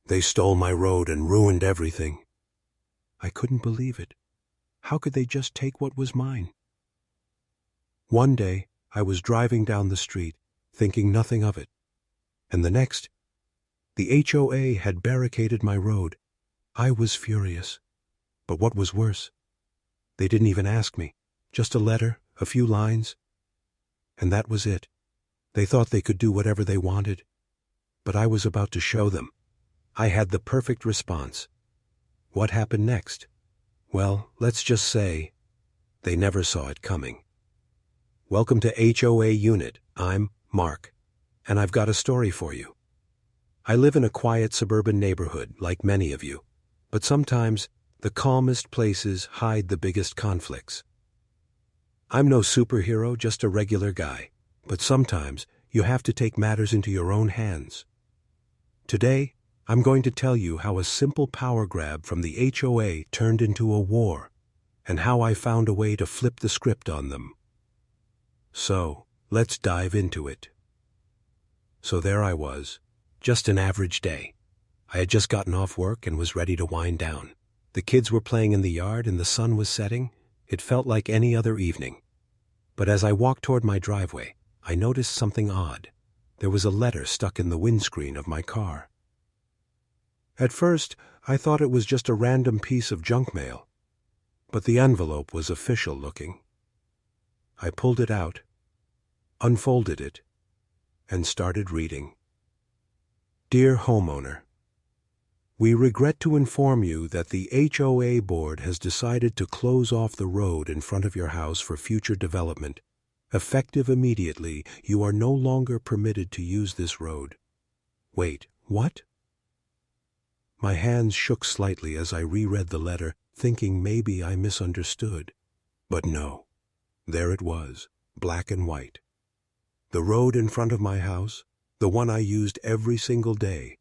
They stole my road and ruined everything. I couldn't believe it. How could they just take what was mine? One day, I was driving down the street, thinking nothing of it. And the next, the HOA had barricaded my road. I was furious. But what was worse, they didn't even ask me. Just a letter, a few lines. And that was it. They thought they could do whatever they wanted. But I was about to show them. I had the perfect response. What happened next? Well, let's just say they never saw it coming. Welcome to HOA Unit. I'm Mark, and I've got a story for you. I live in a quiet suburban neighborhood, like many of you, but sometimes the calmest places hide the biggest conflicts. I'm no superhero, just a regular guy, but sometimes you have to take matters into your own hands. Today, I'm going to tell you how a simple power grab from the HOA turned into a war, and how I found a way to flip the script on them. So, let's dive into it. So there I was, just an average day. I had just gotten off work and was ready to wind down. The kids were playing in the yard and the sun was setting. It felt like any other evening. But as I walked toward my driveway, I noticed something odd. There was a letter stuck in the windscreen of my car. At first, I thought it was just a random piece of junk mail, but the envelope was official looking. I pulled it out, unfolded it, and started reading. Dear homeowner, we regret to inform you that the HOA board has decided to close off the road in front of your house for future development. Effective immediately, you are no longer permitted to use this road. Wait, what? My hands shook slightly as I reread the letter, thinking maybe I misunderstood. But no, there it was, black and white. The road in front of my house, the one I used every single day,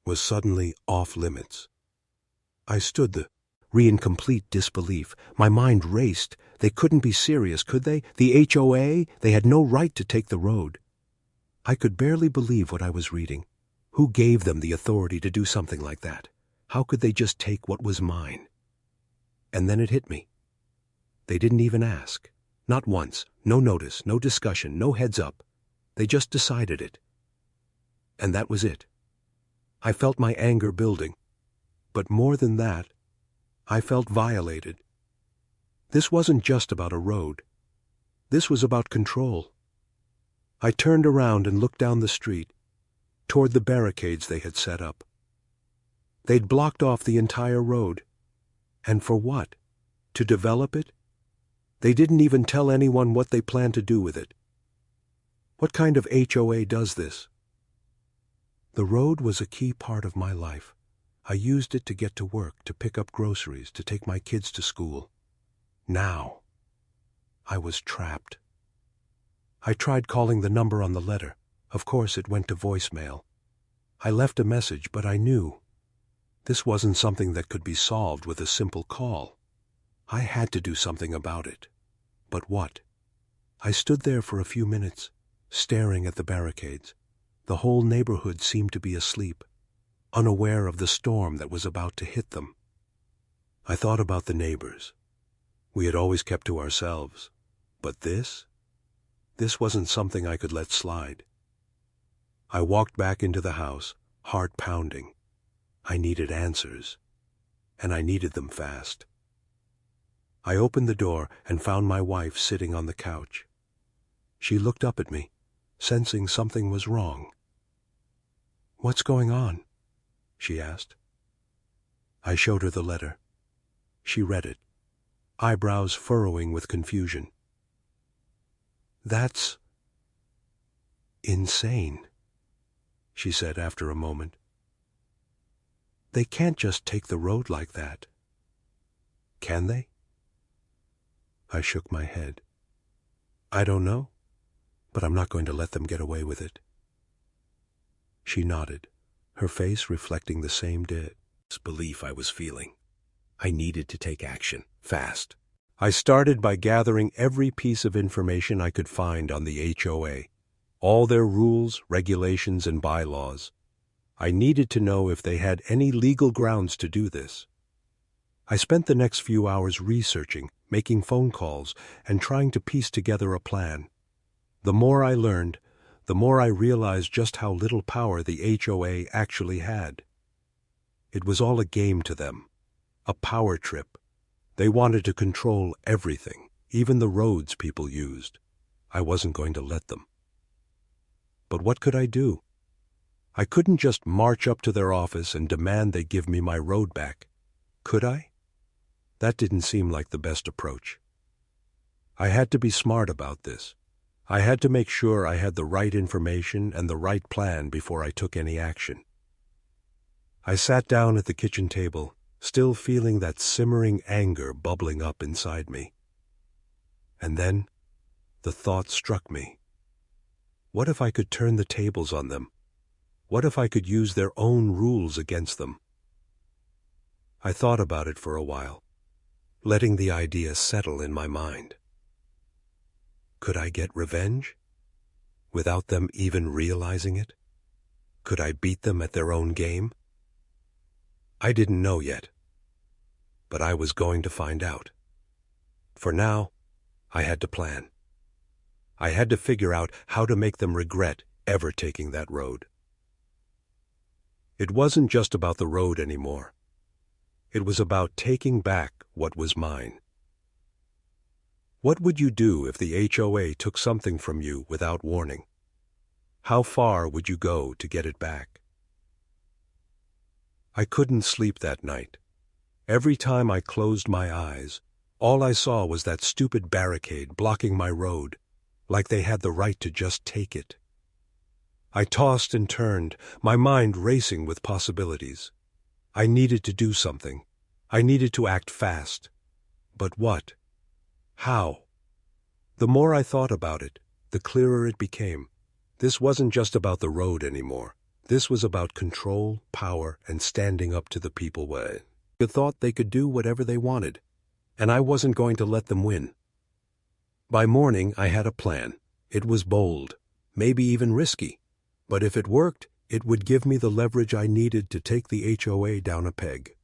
was suddenly off limits. I stood there in complete disbelief. My mind raced. They couldn't be serious, could they? The HOA? They had no right to take the road. I could barely believe what I was reading. Who gave them the authority to do something like that? How could they just take what was mine? And then it hit me. They didn't even ask. Not once. No notice, no discussion, no heads up. They just decided it. And that was it. I felt my anger building. But more than that, I felt violated. This wasn't just about a road. This was about control. I turned around and looked down the street, toward the barricades they had set up. They'd blocked off the entire road. And for what? To develop it? They didn't even tell anyone what they planned to do with it. What kind of HOA does this? The road was a key part of my life. I used it to get to work, to pick up groceries, to take my kids to school. Now, I was trapped. I tried calling the number on the letter. Of course, it went to voicemail. I left a message, but I knew this wasn't something that could be solved with a simple call. I had to do something about it. But what? I stood there for a few minutes, staring at the barricades. The whole neighborhood seemed to be asleep, unaware of the storm that was about to hit them. I thought about the neighbors. We had always kept to ourselves. But this wasn't something I could let slide. I walked back into the house, heart pounding. I needed answers, and I needed them fast. I opened the door and found my wife sitting on the couch. She looked up at me, sensing something was wrong. "What's going on?" she asked. I showed her the letter. She read it, eyebrows furrowing with confusion. "That's insane," she said after a moment. "They can't just take the road like that. Can they?" I shook my head. "I don't know, but I'm not going to let them get away with it." She nodded, her face reflecting the same disbelief I was feeling. I needed to take action, fast. I started by gathering every piece of information I could find on the HOA, all their rules, regulations, and bylaws. I needed to know if they had any legal grounds to do this. I spent the next few hours researching, making phone calls, and trying to piece together a plan. The more I learned, the more I realized just how little power the HOA actually had. It was all a game to them, a power trip. They wanted to control everything, even the roads people used. I wasn't going to let them. But what could I do? I couldn't just march up to their office and demand they give me my road back. Could I? That didn't seem like the best approach. I had to be smart about this. I had to make sure I had the right information and the right plan before I took any action. I sat down at the kitchen table, still feeling that simmering anger bubbling up inside me. And then the thought struck me. What if I could turn the tables on them? What if I could use their own rules against them? I thought about it for a while, letting the idea settle in my mind. Could I get revenge? Without them even realizing it? Could I beat them at their own game? I didn't know yet, but I was going to find out. For now, I had to plan. I had to figure out how to make them regret ever taking that road. It wasn't just about the road anymore. It was about taking back what was mine. What would you do if the HOA took something from you without warning? How far would you go to get it back? I couldn't sleep that night. Every time I closed my eyes, all I saw was that stupid barricade blocking my road, like they had the right to just take it. I tossed and turned, my mind racing with possibilities. I needed to do something. I needed to act fast. But what? How? The more I thought about it, the clearer it became. This wasn't just about the road anymore. This was about control, power, and standing up to the people who thought they could do whatever they wanted, and I wasn't going to let them win. By morning, I had a plan. It was bold, maybe even risky, but if it worked, it would give me the leverage I needed to take the HOA down a peg.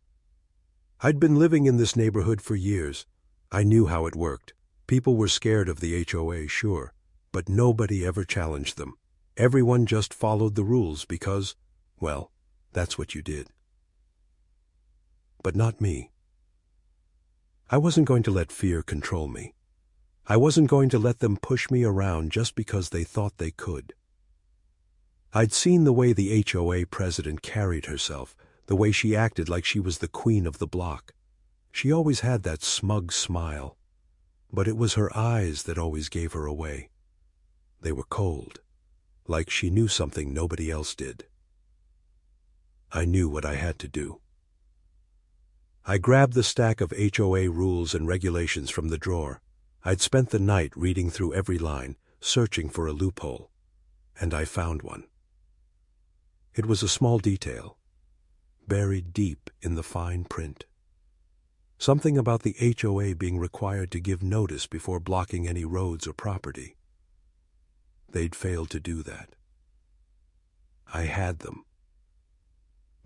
I'd been living in this neighborhood for years. I knew how it worked. People were scared of the HOA, sure, but nobody ever challenged them. Everyone just followed the rules because, well, that's what you did. But not me. I wasn't going to let fear control me. I wasn't going to let them push me around just because they thought they could. I'd seen the way the HOA president carried herself, the way she acted like she was the queen of the block. She always had that smug smile, but it was her eyes that always gave her away. They were cold, like she knew something nobody else did. I knew what I had to do. I grabbed the stack of HOA rules and regulations from the drawer. I'd spent the night reading through every line, searching for a loophole, and I found one. It was a small detail, buried deep in the fine print. Something about the HOA being required to give notice before blocking any roads or property. They'd failed to do that. I had them.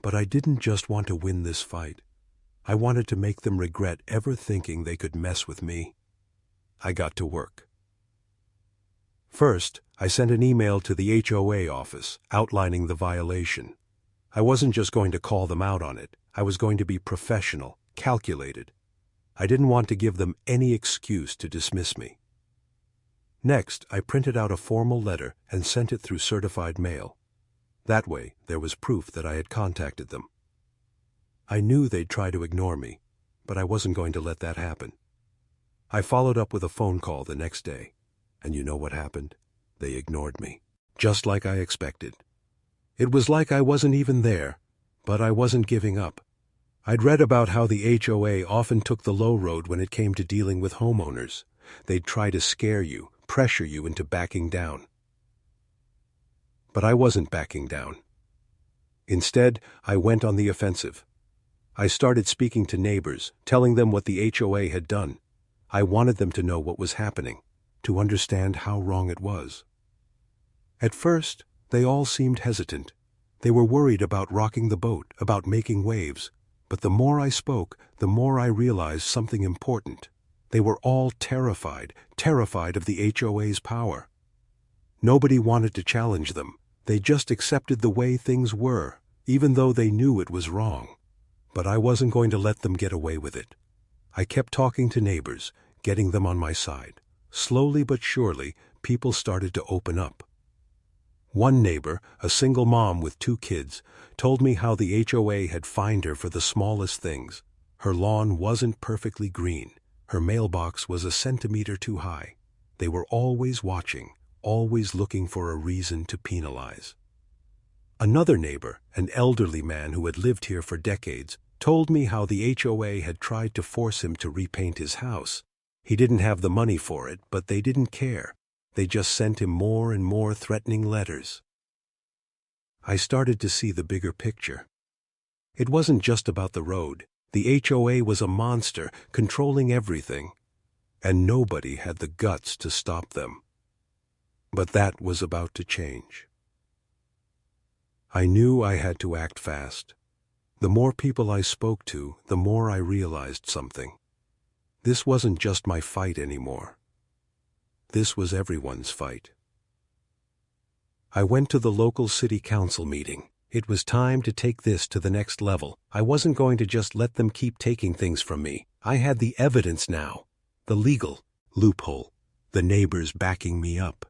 But I didn't just want to win this fight. I wanted to make them regret ever thinking they could mess with me. I got to work. First, I sent an email to the HOA office outlining the violation. I wasn't just going to call them out on it. I was going to be professional, calculated. I didn't want to give them any excuse to dismiss me. Next, I printed out a formal letter and sent it through certified mail. That way, there was proof that I had contacted them. I knew they'd try to ignore me, but I wasn't going to let that happen. I followed up with a phone call the next day, and you know what happened? They ignored me, just like I expected. It was like I wasn't even there, but I wasn't giving up. I'd read about how the HOA often took the low road when it came to dealing with homeowners. They'd try to scare you, pressure you into backing down. But I wasn't backing down. Instead, I went on the offensive. I started speaking to neighbors, telling them what the HOA had done. I wanted them to know what was happening, to understand how wrong it was. At first, they all seemed hesitant. They were worried about rocking the boat, about making waves. But the more I spoke, the more I realized something important. They were all terrified of the HOA's power. Nobody wanted to challenge them. They just accepted the way things were, even though they knew it was wrong. But I wasn't going to let them get away with it. I kept talking to neighbors, getting them on my side. Slowly but surely, people started to open up. One neighbor, a single mom with 2 kids, told me how the HOA had fined her for the smallest things. Her lawn wasn't perfectly green. Her mailbox was a centimeter too high. They were always watching, always looking for a reason to penalize. Another neighbor, an elderly man who had lived here for decades, told me how the HOA had tried to force him to repaint his house. He didn't have the money for it, but they didn't care. They just sent him more and more threatening letters. I started to see the bigger picture. It wasn't just about the road. The HOA was a monster, controlling everything, and nobody had the guts to stop them. But that was about to change. I knew I had to act fast. The more people I spoke to, the more I realized something. This wasn't just my fight anymore. This was everyone's fight. I went to the local city council meeting. It was time to take this to the next level. I wasn't going to just let them keep taking things from me. I had the evidence now, the legal loophole, the neighbors backing me up.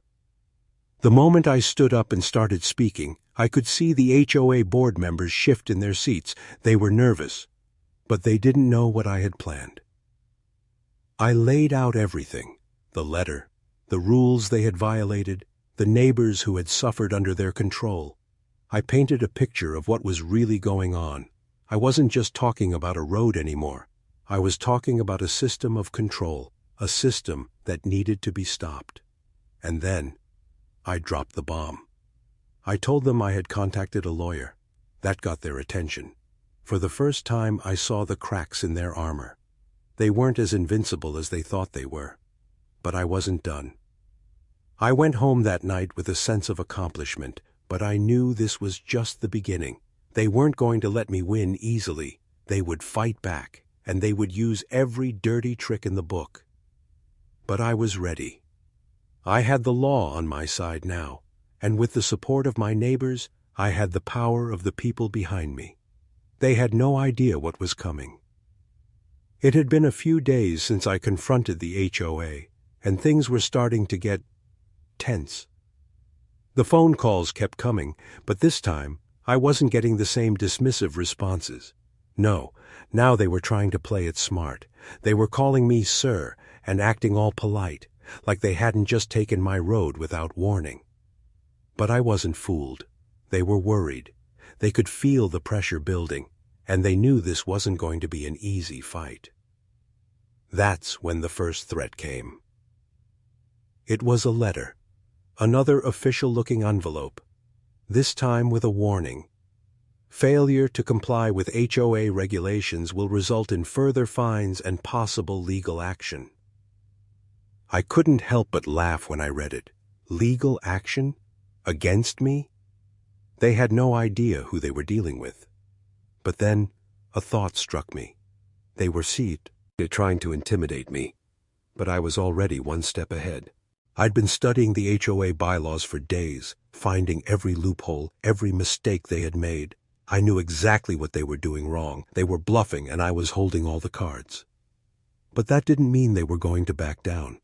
The moment I stood up and started speaking, I could see the HOA board members shift in their seats. They were nervous, but they didn't know what I had planned. I laid out everything, the letter, the rules they had violated, the neighbors who had suffered under their control. I painted a picture of what was really going on. I wasn't just talking about a road anymore. I was talking about a system of control, a system that needed to be stopped. And then I dropped the bomb. I told them I had contacted a lawyer. That got their attention. For the first time, I saw the cracks in their armor. They weren't as invincible as they thought they were. But I wasn't done. I went home that night with a sense of accomplishment, but I knew this was just the beginning. They weren't going to let me win easily. They would fight back, and they would use every dirty trick in the book. But I was ready. I had the law on my side now, and with the support of my neighbors, I had the power of the people behind me. They had no idea what was coming. It had been a few days since I confronted the HOA, and things were starting to get tense. The phone calls kept coming, but this time I wasn't getting the same dismissive responses. No, now they were trying to play it smart. They were calling me sir and acting all polite, like they hadn't just taken my road without warning. But I wasn't fooled. They were worried. They could feel the pressure building, and they knew this wasn't going to be an easy fight. That's when the first threat came. It was a letter. Another official-looking envelope, this time with a warning. Failure to comply with HOA regulations will result in further fines and possible legal action. I couldn't help but laugh when I read it. Legal action? Against me? They had no idea who they were dealing with. But then a thought struck me. They were trying to intimidate me, but I was already one step ahead. I'd been studying the HOA bylaws for days, finding every loophole, every mistake they had made. I knew exactly what they were doing wrong. They were bluffing, and I was holding all the cards. But that didn't mean they were going to back down.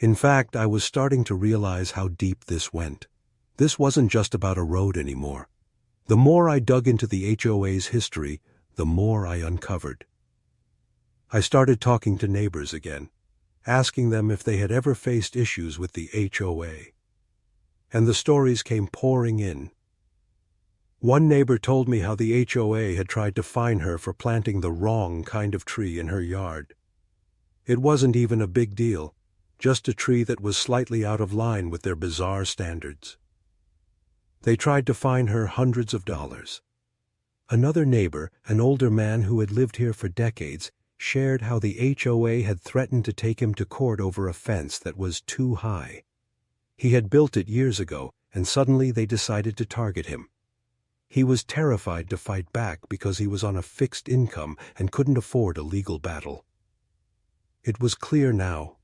In fact, I was starting to realize how deep this went. This wasn't just about a road anymore. The more I dug into the HOA's history, the more I uncovered. I started talking to neighbors again, asking them if they had ever faced issues with the HOA. And the stories came pouring in. One neighbor told me how the HOA had tried to fine her for planting the wrong kind of tree in her yard. It wasn't even a big deal, just a tree that was slightly out of line with their bizarre standards. They tried to fine her hundreds of dollars. Another neighbor, an older man who had lived here for decades, shared how the HOA had threatened to take him to court over a fence that was too high. He had built it years ago, and suddenly they decided to target him. He was terrified to fight back because he was on a fixed income and couldn't afford a legal battle. It was clear now.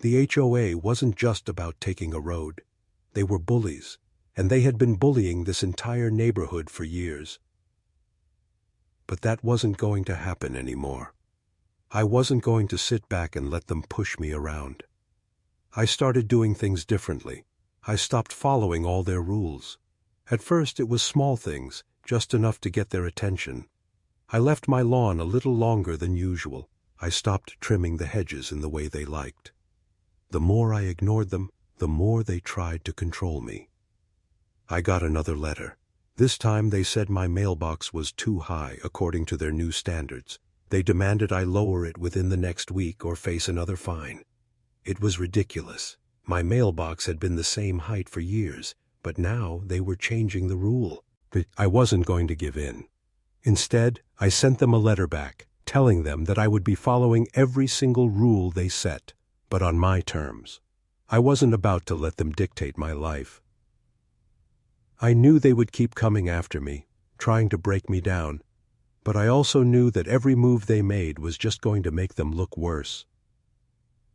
The HOA wasn't just about taking a road. They were bullies, and they had been bullying this entire neighborhood for years. But that wasn't going to happen anymore. I wasn't going to sit back and let them push me around. I started doing things differently. I stopped following all their rules. At first it was small things, just enough to get their attention. I left my lawn a little longer than usual. I stopped trimming the hedges in the way they liked. The more I ignored them, the more they tried to control me. I got another letter. This time they said my mailbox was too high according to their new standards. They demanded I lower it within the next week or face another fine. It was ridiculous. My mailbox had been the same height for years, but now they were changing the rule. But I wasn't going to give in. Instead, I sent them a letter back, telling them that I would be following every single rule they set, but on my terms. I wasn't about to let them dictate my life. I knew they would keep coming after me, trying to break me down, but I also knew that every move they made was just going to make them look worse.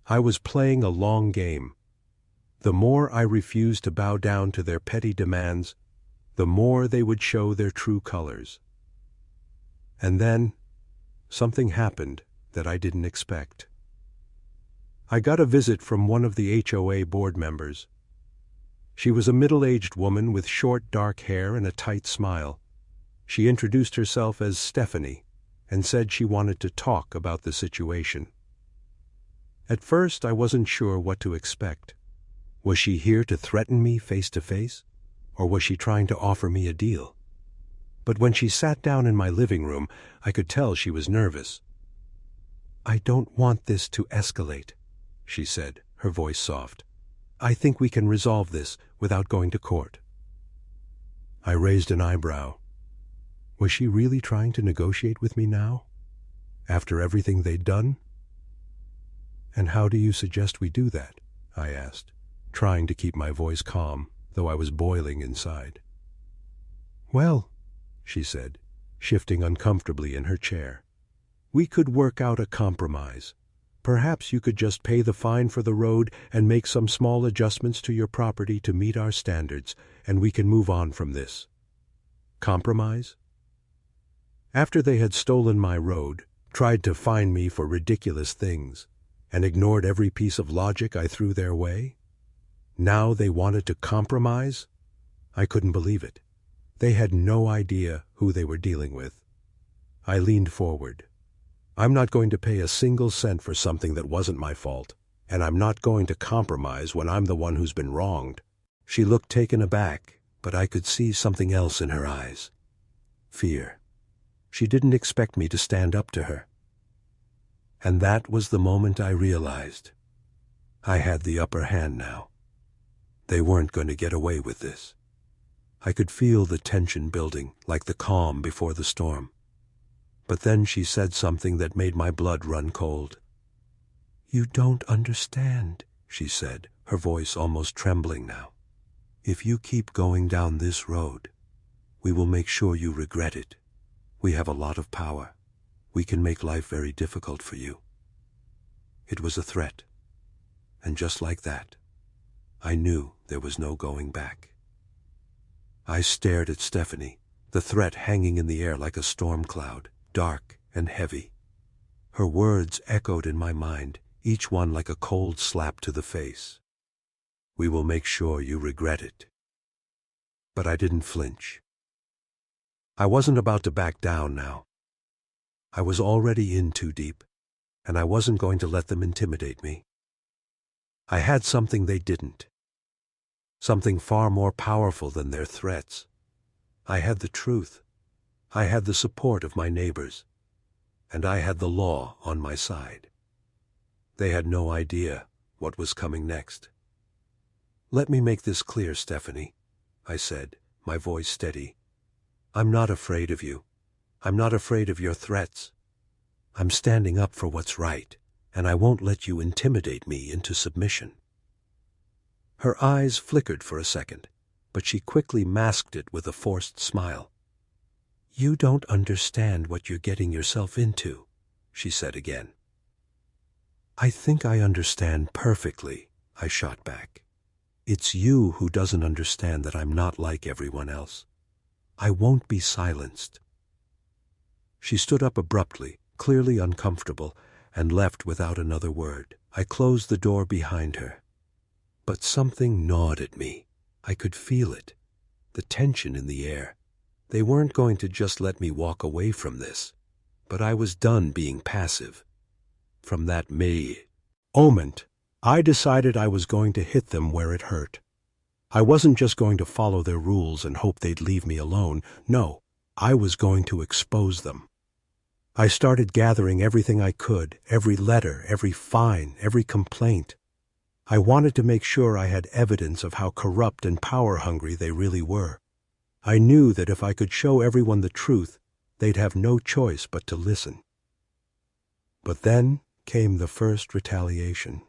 I was playing a long game. The more I refused to bow down to their petty demands, the more they would show their true colors. And then, something happened that I didn't expect. I got a visit from one of the HOA board members. She was a middle-aged woman with short, dark hair and a tight smile. She introduced herself as Stephanie and said she wanted to talk about the situation. At first, I wasn't sure what to expect. Was she here to threaten me face to face, or was she trying to offer me a deal? But when she sat down in my living room, I could tell she was nervous. "I don't want this to escalate," she said, her voice soft. "I think we can resolve this without going to court." I raised an eyebrow. Was she really trying to negotiate with me now, after everything they'd done? "And how do you suggest we do that?" I asked, trying to keep my voice calm, though I was boiling inside. "Well," she said, shifting uncomfortably in her chair, "we could work out a compromise. Perhaps you could just pay the fine for the road and make some small adjustments to your property to meet our standards, and we can move on from this." Compromise? After they had stolen my road, tried to fine me for ridiculous things, and ignored every piece of logic I threw their way, now they wanted to compromise? I couldn't believe it. They had no idea who they were dealing with. I leaned forward. "I'm not going to pay a single cent for something that wasn't my fault, and I'm not going to compromise when I'm the one who's been wronged." She looked taken aback, but I could see something else in her eyes. Fear. She didn't expect me to stand up to her. And that was the moment I realized I had the upper hand now. They weren't going to get away with this. I could feel the tension building, like the calm before the storm. But then she said something that made my blood run cold. "You don't understand," she said, her voice almost trembling now. "If you keep going down this road, we will make sure you regret it. We have a lot of power. We can make life very difficult for you." It was a threat. And just like that, I knew there was no going back. I stared at Stephanie, the threat hanging in the air like a storm cloud, dark and heavy. Her words echoed in my mind, each one like a cold slap to the face. "We will make sure you regret it." But I didn't flinch. I wasn't about to back down now. I was already in too deep, and I wasn't going to let them intimidate me. I had something they didn't. Something far more powerful than their threats. I had the truth. I had the support of my neighbors. And I had the law on my side. They had no idea what was coming next. "Let me make this clear, Stephanie," I said, my voice steady. "I'm not afraid of you. I'm not afraid of your threats. I'm standing up for what's right, and I won't let you intimidate me into submission." Her eyes flickered for a second, but she quickly masked it with a forced smile. "You don't understand what you're getting yourself into," she said again. "I think I understand perfectly," I shot back. "It's you who doesn't understand that I'm not like everyone else. I won't be silenced." She stood up abruptly, clearly uncomfortable, and left without another word. I closed the door behind her. But something gnawed at me. I could feel it, the tension in the air. They weren't going to just let me walk away from this. But I was done being passive. From that moment, I decided I was going to hit them where it hurt. I wasn't just going to follow their rules and hope they'd leave me alone. No, I was going to expose them. I started gathering everything I could, every letter, every fine, every complaint. I wanted to make sure I had evidence of how corrupt and power-hungry they really were. I knew that if I could show everyone the truth, they'd have no choice but to listen. But then came the first retaliation.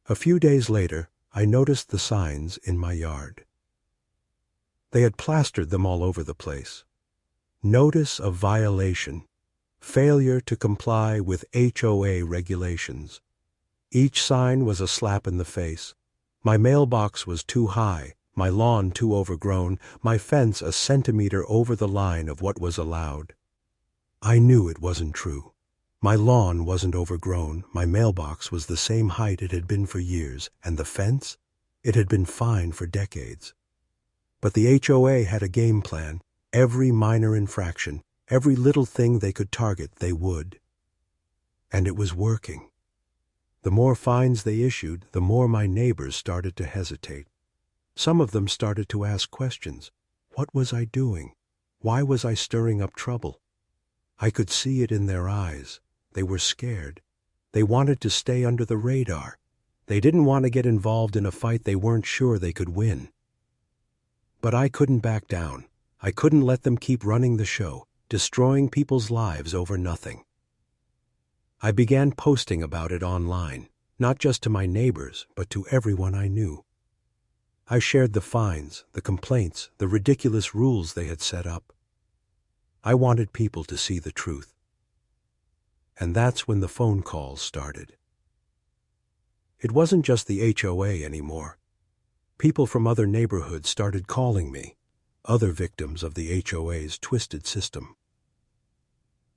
A few days later, I noticed the signs in my yard. They had plastered them all over the place. Notice of violation. Failure to comply with HOA regulations. Each sign was a slap in the face. My mailbox was too high, my lawn too overgrown, my fence a centimeter over the line of what was allowed. I knew it wasn't true. My lawn wasn't overgrown, my mailbox was the same height it had been for years, and the fence? It had been fine for decades. But the HOA had a game plan. Every minor infraction, every little thing they could target, they would. And it was working. The more fines they issued, the more my neighbors started to hesitate. Some of them started to ask questions. What was I doing? Why was I stirring up trouble? I could see it in their eyes. They were scared. They wanted to stay under the radar. They didn't want to get involved in a fight they weren't sure they could win. But I couldn't back down. I couldn't let them keep running the show, destroying people's lives over nothing. I began posting about it online, not just to my neighbors, but to everyone I knew. I shared the fines, the complaints, the ridiculous rules they had set up. I wanted people to see the truth. And that's when the phone calls started. It wasn't just the HOA anymore. People from other neighborhoods started calling me, other victims of the HOA's twisted system.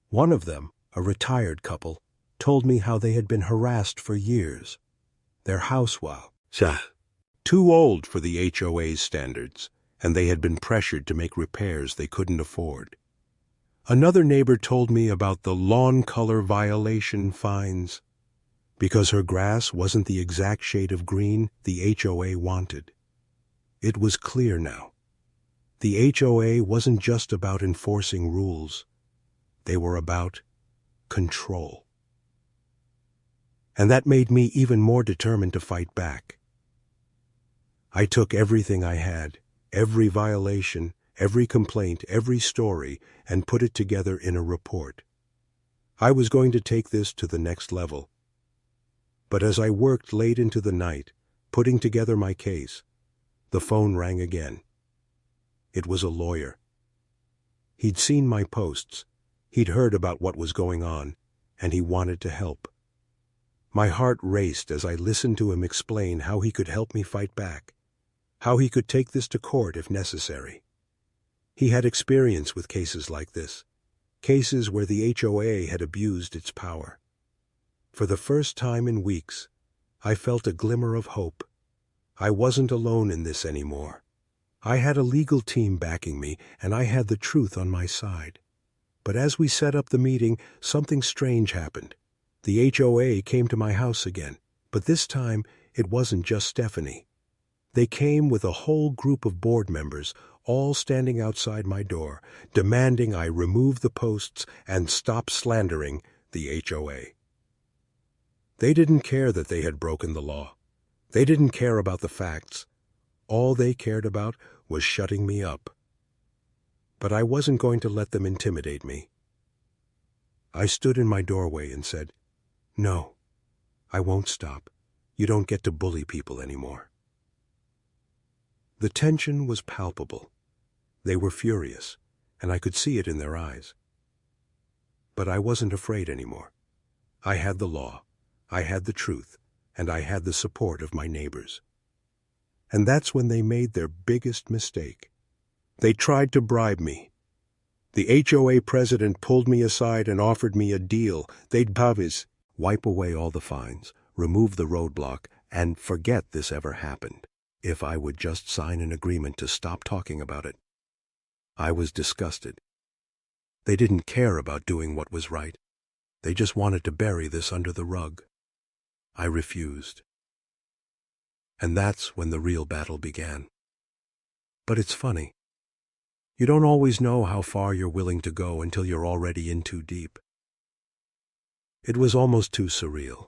One of them, a retired couple, told me how they had been harassed for years. Their house was too old for the HOA's standards, and they had been pressured to make repairs they couldn't afford. Another neighbor told me about the lawn color violation fines, because her grass wasn't the exact shade of green the HOA wanted. It was clear now. The HOA wasn't just about enforcing rules. They were about control. And that made me even more determined to fight back. I took everything I had, every violation, every complaint, every story, and put it together in a report. I was going to take this to the next level. But as I worked late into the night, putting together my case, the phone rang again. It was a lawyer. He'd seen my posts, he'd heard about what was going on, and he wanted to help. My heart raced as I listened to him explain how he could help me fight back, how he could take this to court if necessary. He had experience with cases like this, cases where the HOA had abused its power. For the first time in weeks, I felt a glimmer of hope. I wasn't alone in this anymore. I had a legal team backing me, and I had the truth on my side. But as we set up the meeting, something strange happened. The HOA came to my house again, but this time it wasn't just Stephanie. They came with a whole group of board members, all standing outside my door, demanding I remove the posts and stop slandering the HOA. They didn't care that they had broken the law. They didn't care about the facts. All they cared about was shutting me up. But I wasn't going to let them intimidate me. I stood in my doorway and said, "No, I won't stop. You don't get to bully people anymore." The tension was palpable. They were furious. and I could see it in their eyes. But I wasn't afraid anymore. I had the law, I had the truth, and I had the support of my neighbors. And that's when they made their biggest mistake. They tried to bribe me. The HOA president pulled me aside and offered me a deal. They'd wipe away all the fines, remove the roadblock, and forget this ever happened, if I would just sign an agreement to stop talking about it. I was disgusted. They didn't care about doing what was right. They just wanted to bury this under the rug. I refused. And that's when the real battle began. But it's funny. You don't always know how far you're willing to go until you're already in too deep. It was almost too surreal.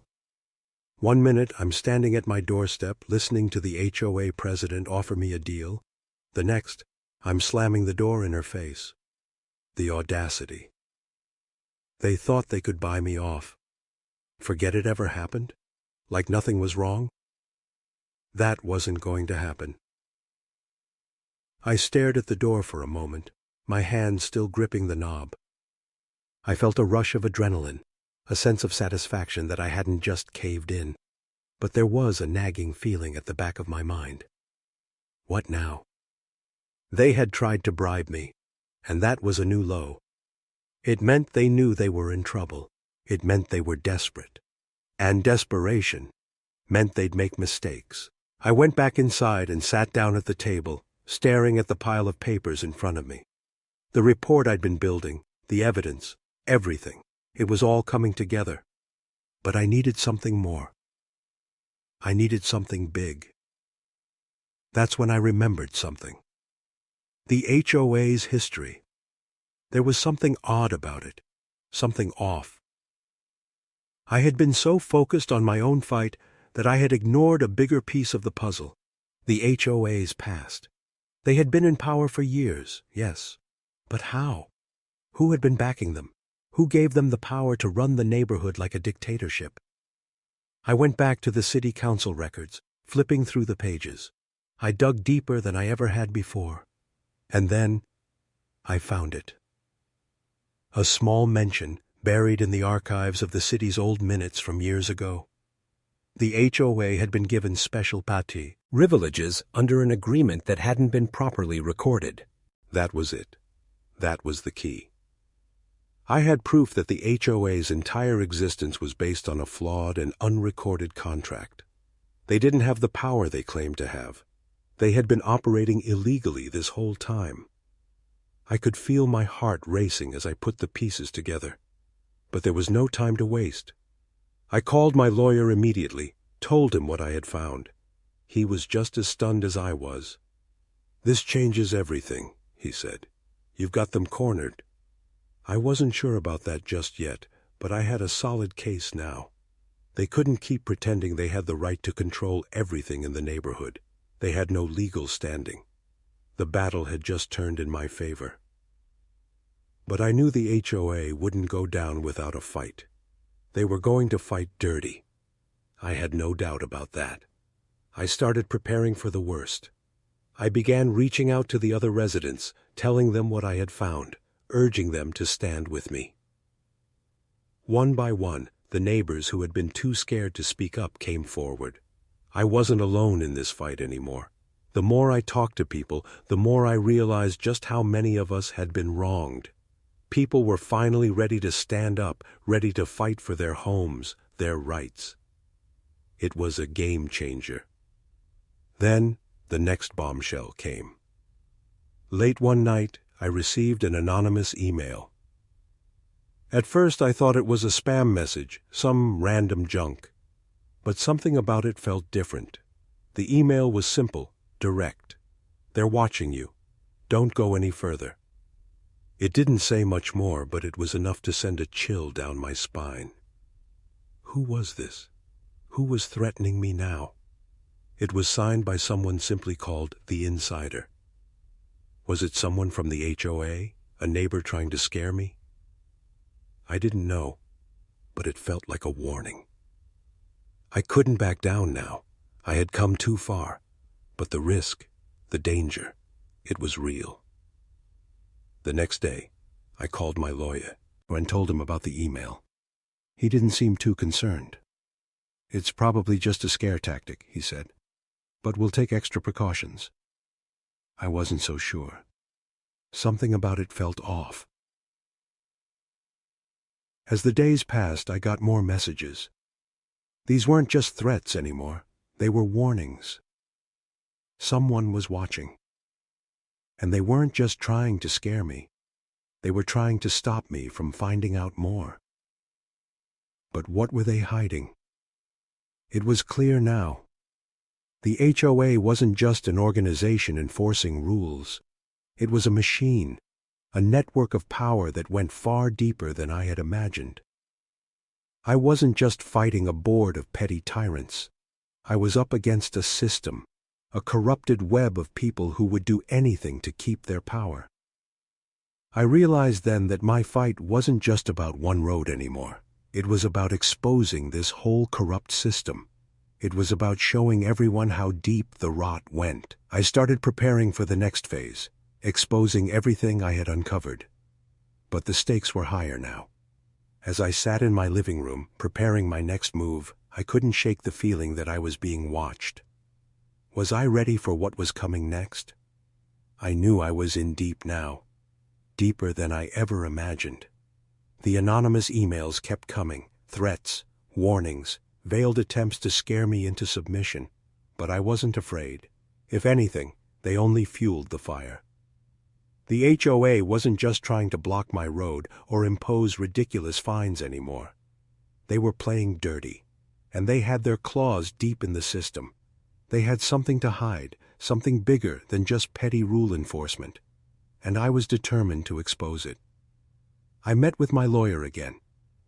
One minute I'm standing at my doorstep listening to the HOA president offer me a deal. The next, I'm slamming the door in her face. The audacity. They thought they could buy me off. Forget it ever happened? Like nothing was wrong? That wasn't going to happen. I stared at the door for a moment, my hand still gripping the knob. I felt a rush of adrenaline, a sense of satisfaction that I hadn't just caved in. But there was a nagging feeling at the back of my mind. What now? They had tried to bribe me, and that was a new low. It meant they knew they were in trouble. It meant they were desperate. And desperation meant they'd make mistakes. I went back inside and sat down at the table, staring at the pile of papers in front of me. The report I'd been building, the evidence, everything. It was all coming together. But I needed something more. I needed something big. That's when I remembered something. The HOA's history. There was something odd about it, something off. I had been so focused on my own fight that I had ignored a bigger piece of the puzzle, the HOA's past. They had been in power for years, yes. But how? Who had been backing them? Who gave them the power to run the neighborhood like a dictatorship? I went back to the city council records, flipping through the pages. I dug deeper than I ever had before. And then I found it. A small mention buried in the archives of the city's old minutes from years ago. The HOA had been given special privileges under an agreement that hadn't been properly recorded. That was it. That was the key. I had proof that the HOA's entire existence was based on a flawed and unrecorded contract. They didn't have the power they claimed to have. They had been operating illegally this whole time. I could feel my heart racing as I put the pieces together. But there was no time to waste. I called my lawyer immediately, told him what I had found. He was just as stunned as I was. "This changes everything," he said. "You've got them cornered." I wasn't sure about that just yet, but I had a solid case now. They couldn't keep pretending they had the right to control everything in the neighborhood. They had no legal standing. The battle had just turned in my favor. But I knew the HOA wouldn't go down without a fight. They were going to fight dirty. I had no doubt about that. I started preparing for the worst. I began reaching out to the other residents, telling them what I had found, urging them to stand with me. One by one, the neighbors who had been too scared to speak up came forward. I wasn't alone in this fight anymore. The more I talked to people, the more I realized just how many of us had been wronged. People were finally ready to stand up, ready to fight for their homes, their rights. It was a game changer. Then the next bombshell came. Late one night, I received an anonymous email. At first I thought it was a spam message, some random junk. But something about it felt different. The email was simple, direct. "They're watching you. Don't go any further." It didn't say much more, but it was enough to send a chill down my spine. Who was this? Who was threatening me now? It was signed by someone simply called the Insider. Was it someone from the HOA, a neighbor trying to scare me? I didn't know, but it felt like a warning. I couldn't back down now. I had come too far. But the risk, the danger, it was real. The next day, I called my lawyer and told him about the email. He didn't seem too concerned. "It's probably just a scare tactic," he said, "but we'll take extra precautions." I wasn't so sure. Something about it felt off. As the days passed, I got more messages. These weren't just threats anymore. They were warnings. Someone was watching. And they weren't just trying to scare me. They were trying to stop me from finding out more. But what were they hiding? It was clear now. The HOA wasn't just an organization enforcing rules. It was a machine, a network of power that went far deeper than I had imagined. I wasn't just fighting a board of petty tyrants. I was up against a system, a corrupted web of people who would do anything to keep their power. I realized then that my fight wasn't just about one road anymore. It was about exposing this whole corrupt system. It was about showing everyone how deep the rot went. I started preparing for the next phase, exposing everything I had uncovered. But the stakes were higher now. As I sat in my living room, preparing my next move, I couldn't shake the feeling that I was being watched. Was I ready for what was coming next? I knew I was in deep now, deeper than I ever imagined. The anonymous emails kept coming, threats, warnings, veiled attempts to scare me into submission. But I wasn't afraid. If anything, they only fueled the fire. The HOA wasn't just trying to block my road or impose ridiculous fines anymore. They were playing dirty, and they had their claws deep in the system. They had something to hide, something bigger than just petty rule enforcement, and I was determined to expose it. I met with my lawyer again.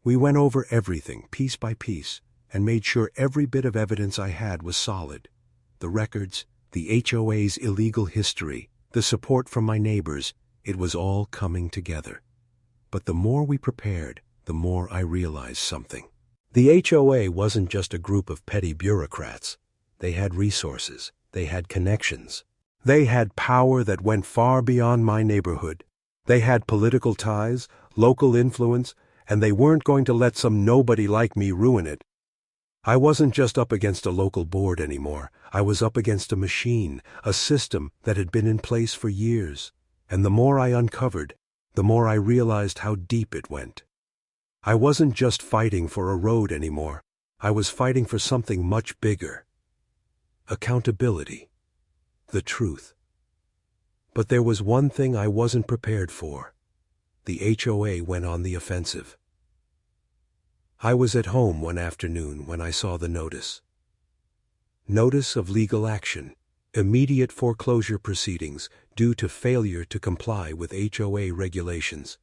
We went over everything, piece by piece, and made sure every bit of evidence I had was solid. The records, the HOA's illegal history, the support from my neighbors, it was all coming together. But the more we prepared, the more I realized something. The HOA wasn't just a group of petty bureaucrats. They had resources. They had connections. They had power that went far beyond my neighborhood. They had political ties, local influence, and they weren't going to let some nobody like me ruin it. I wasn't just up against a local board anymore. I was up against a machine, a system that had been in place for years. And the more I uncovered, the more I realized how deep it went. I wasn't just fighting for a road anymore. I was fighting for something much bigger. Accountability. The truth. But there was one thing I wasn't prepared for. The HOA went on the offensive. I was at home one afternoon when I saw the notice. Notice of legal action, immediate foreclosure proceedings due to failure to comply with HOA regulations.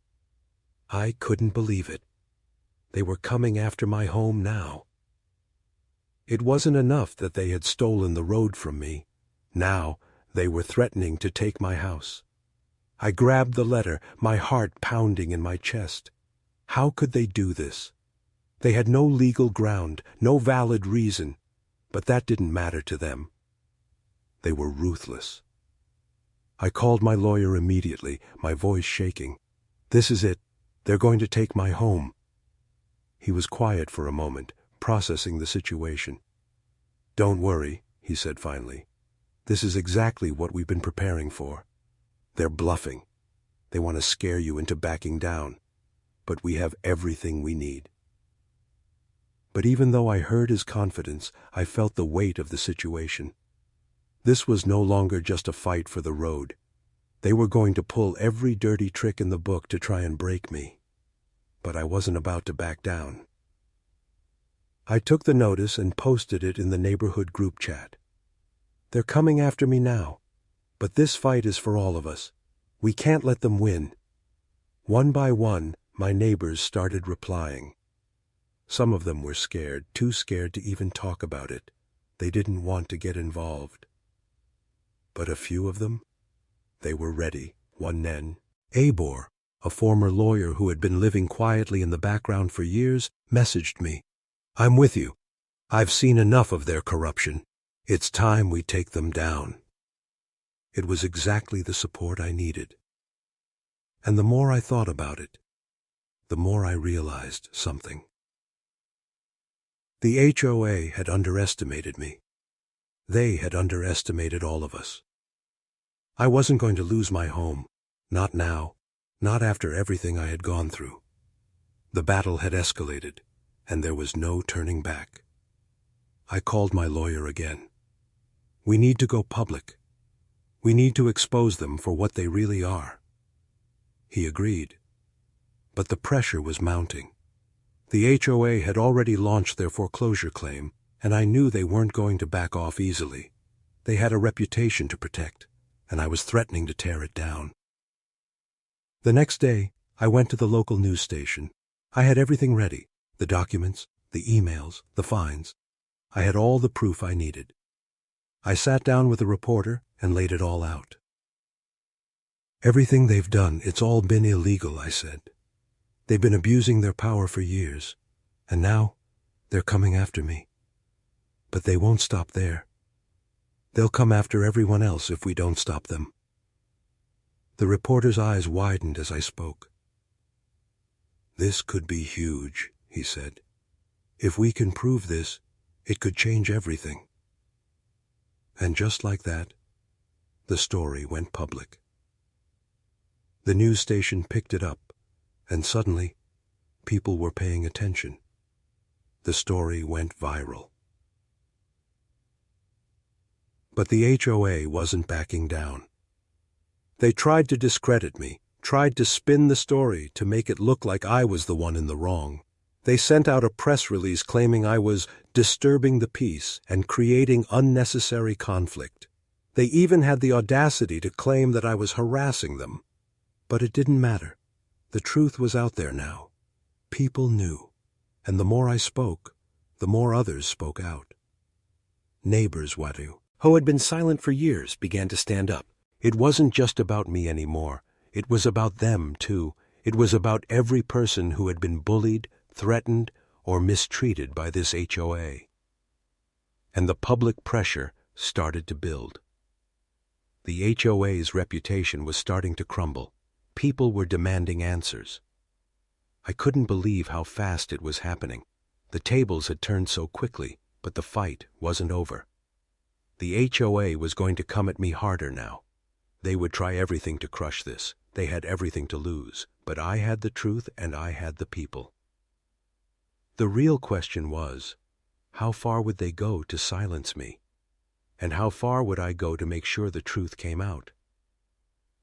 I couldn't believe it. They were coming after my home now. It wasn't enough that they had stolen the road from me. Now, they were threatening to take my house. I grabbed the letter, my heart pounding in my chest. How could they do this? They had no legal ground, no valid reason, but that didn't matter to them. They were ruthless. I called my lawyer immediately, my voice shaking. "This is it. They're going to take my home." He was quiet for a moment, processing the situation. "Don't worry," he said finally. "This is exactly what we've been preparing for. They're bluffing. They want to scare you into backing down. But we have everything we need." But even though I heard his confidence, I felt the weight of the situation. This was no longer just a fight for the road. They were going to pull every dirty trick in the book to try and break me. But I wasn't about to back down. I took the notice and posted it in the neighborhood group chat. "They're coming after me now, but this fight is for all of us. We can't let them win." One by one, my neighbors started replying. Some of them were scared, too scared to even talk about it. They didn't want to get involved. But a few of them, they were ready. One then, Abor, a former lawyer who had been living quietly in the background for years, messaged me. "I'm with you. I've seen enough of their corruption. It's time we take them down." It was exactly the support I needed. And the more I thought about it, the more I realized something. The HOA had underestimated me. They had underestimated all of us. I wasn't going to lose my home. Not now. Not after everything I had gone through. The battle had escalated, and there was no turning back. I called my lawyer again. We need to go public. We need to expose them for what they really are. He agreed. But the pressure was mounting. The HOA had already launched their foreclosure claim, and I knew they weren't going to back off easily. They had a reputation to protect, and I was threatening to tear it down. The next day, I went to the local news station. I had everything ready, the documents, the emails, the fines. I had all the proof I needed. I sat down with a reporter and laid it all out. Everything they've done, it's all been illegal, I said. They've been abusing their power for years, and now they're coming after me. But they won't stop there. They'll come after everyone else if we don't stop them. The reporter's eyes widened as I spoke. This could be huge, he said. If we can prove this, it could change everything. And just like that, the story went public. The news station picked it up, and suddenly, people were paying attention. The story went viral. But the HOA wasn't backing down. They tried to discredit me, tried to spin the story to make it look like I was the one in the wrong. They sent out a press release claiming I was disturbing the peace and creating unnecessary conflict. They even had the audacity to claim that I was harassing them. But it didn't matter. The truth was out there now. People knew. And the more I spoke, the more others spoke out. Neighbors, Wadu, who had been silent for years, began to stand up. It wasn't just about me anymore. It was about them, too. It was about every person who had been bullied, threatened, or mistreated by this HOA. And the public pressure started to build. The HOA's reputation was starting to crumble. People were demanding answers. I couldn't believe how fast it was happening. The tables had turned so quickly, but the fight wasn't over. The HOA was going to come at me harder now. They would try everything to crush this. They had everything to lose, but I had the truth and I had the people. The real question was, how far would they go to silence me? And how far would I go to make sure the truth came out?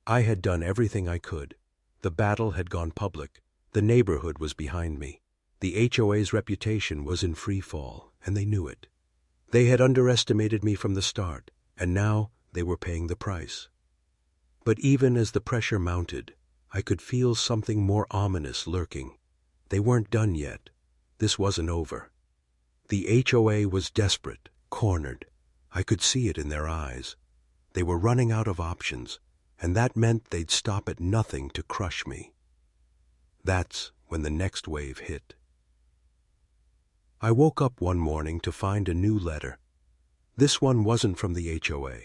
I had done everything I could. The battle had gone public. The neighborhood was behind me. The HOA's reputation was in free fall, and they knew it. They had underestimated me from the start, and now they were paying the price. But even as the pressure mounted, I could feel something more ominous lurking. They weren't done yet. This wasn't over. The HOA was desperate, cornered. I could see it in their eyes. They were running out of options, and that meant they'd stop at nothing to crush me. That's when the next wave hit. I woke up one morning to find a new letter. This one wasn't from the HOA.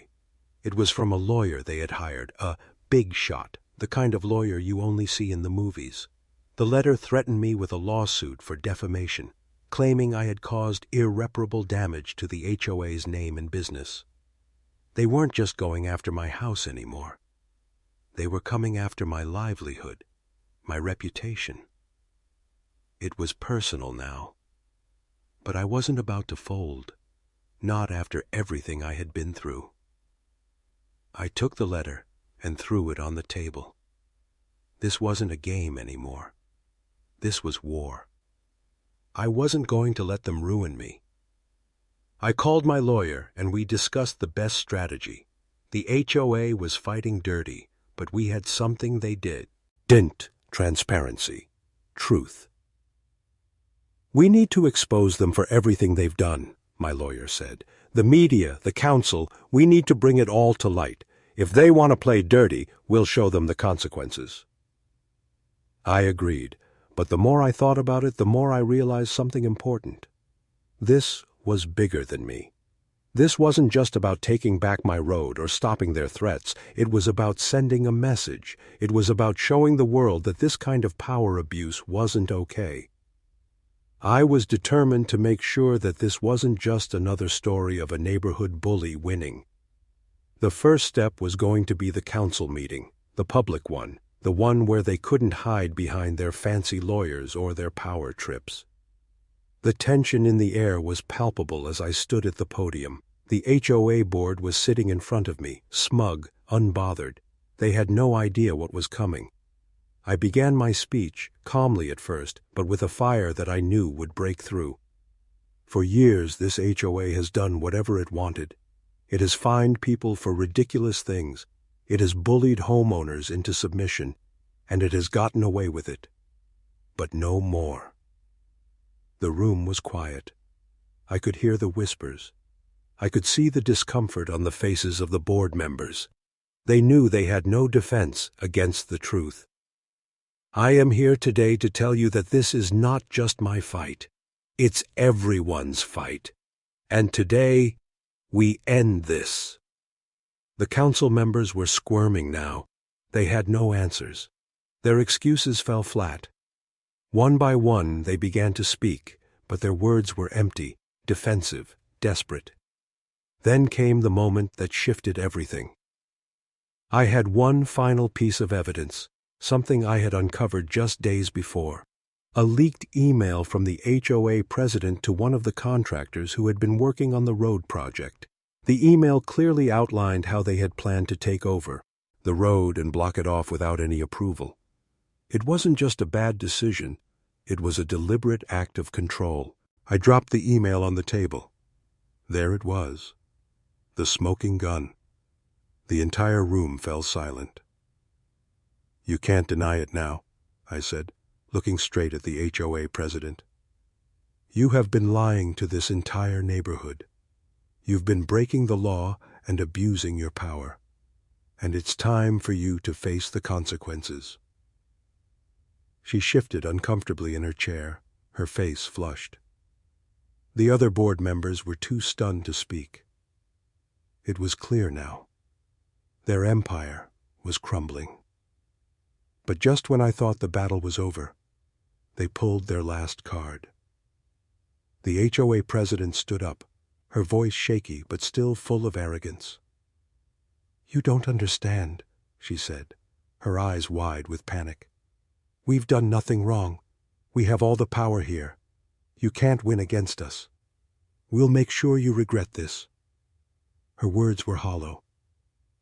It was from a lawyer they had hired, a big shot, the kind of lawyer you only see in the movies. The letter threatened me with a lawsuit for defamation, claiming I had caused irreparable damage to the HOA's name and business. They weren't just going after my house anymore. They were coming after my livelihood, my reputation. It was personal now. But I wasn't about to fold, not after everything I had been through. I took the letter and threw it on the table. This wasn't a game anymore. This was war. I wasn't going to let them ruin me. I called my lawyer and we discussed the best strategy. The HOA was fighting dirty, but we had something they didn't: transparency, truth. We need to expose them for everything they've done, my lawyer said. The media, the council, we need to bring it all to light. If they want to play dirty, we'll show them the consequences. I agreed, but the more I thought about it, the more I realized something important. This was bigger than me. This wasn't just about taking back my road or stopping their threats. It was about sending a message. It was about showing the world that this kind of power abuse wasn't okay. I was determined to make sure that this wasn't just another story of a neighborhood bully winning. The first step was going to be the council meeting, the public one, the one where they couldn't hide behind their fancy lawyers or their power trips. The tension in the air was palpable as I stood at the podium. The HOA board was sitting in front of me, smug, unbothered. They had no idea what was coming. I began my speech, calmly at first, but with a fire that I knew would break through. For years, this HOA has done whatever it wanted. It has fined people for ridiculous things. It has bullied homeowners into submission, and it has gotten away with it. But no more. The room was quiet. I could hear the whispers. I could see the discomfort on the faces of the board members. They knew they had no defense against the truth. I am here today to tell you that this is not just my fight. It's everyone's fight. And today, we end this. The council members were squirming now. They had no answers. Their excuses fell flat. One by one, they began to speak, but their words were empty, defensive, desperate. Then came the moment that shifted everything. I had one final piece of evidence, something I had uncovered just days before. A leaked email from the HOA president to one of the contractors who had been working on the road project. The email clearly outlined how they had planned to take over the road and block it off without any approval. It wasn't just a bad decision. It was a deliberate act of control. I dropped the email on the table. There it was, the smoking gun. The entire room fell silent. "You can't deny it now," I said, looking straight at the HOA president. "You have been lying to this entire neighborhood. You've been breaking the law and abusing your power. And it's time for you to face the consequences." She shifted uncomfortably in her chair, her face flushed. The other board members were too stunned to speak. It was clear now. Their empire was crumbling. But just when I thought the battle was over, they pulled their last card. The HOA president stood up, her voice shaky but still full of arrogance. "You don't understand," she said, her eyes wide with panic. "We've done nothing wrong. We have all the power here. You can't win against us. We'll make sure you regret this." Her words were hollow.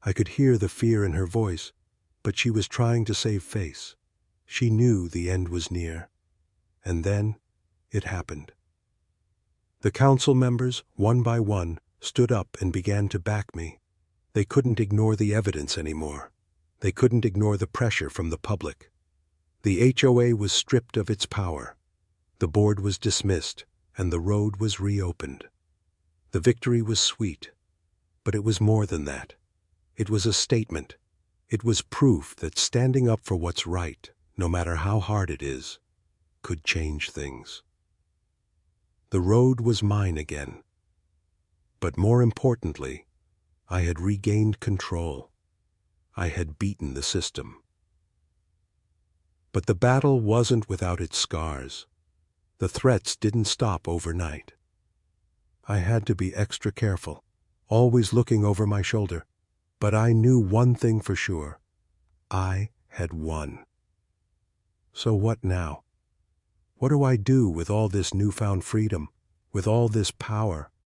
I could hear the fear in her voice, but she was trying to save face. She knew the end was near. And then it happened. The council members, one by one, stood up and began to back me. They couldn't ignore the evidence anymore. They couldn't ignore the pressure from the public. The HOA was stripped of its power. The board was dismissed, and the road was reopened. The victory was sweet, but it was more than that. It was a statement. It was proof that standing up for what's right, no matter how hard it is, could change things. The road was mine again. But more importantly, I had regained control. I had beaten the system. But the battle wasn't without its scars. The threats didn't stop overnight. I had to be extra careful, always looking over my shoulder. But I knew one thing for sure. I had won. So what now? What do I do with all this newfound freedom, with all this power?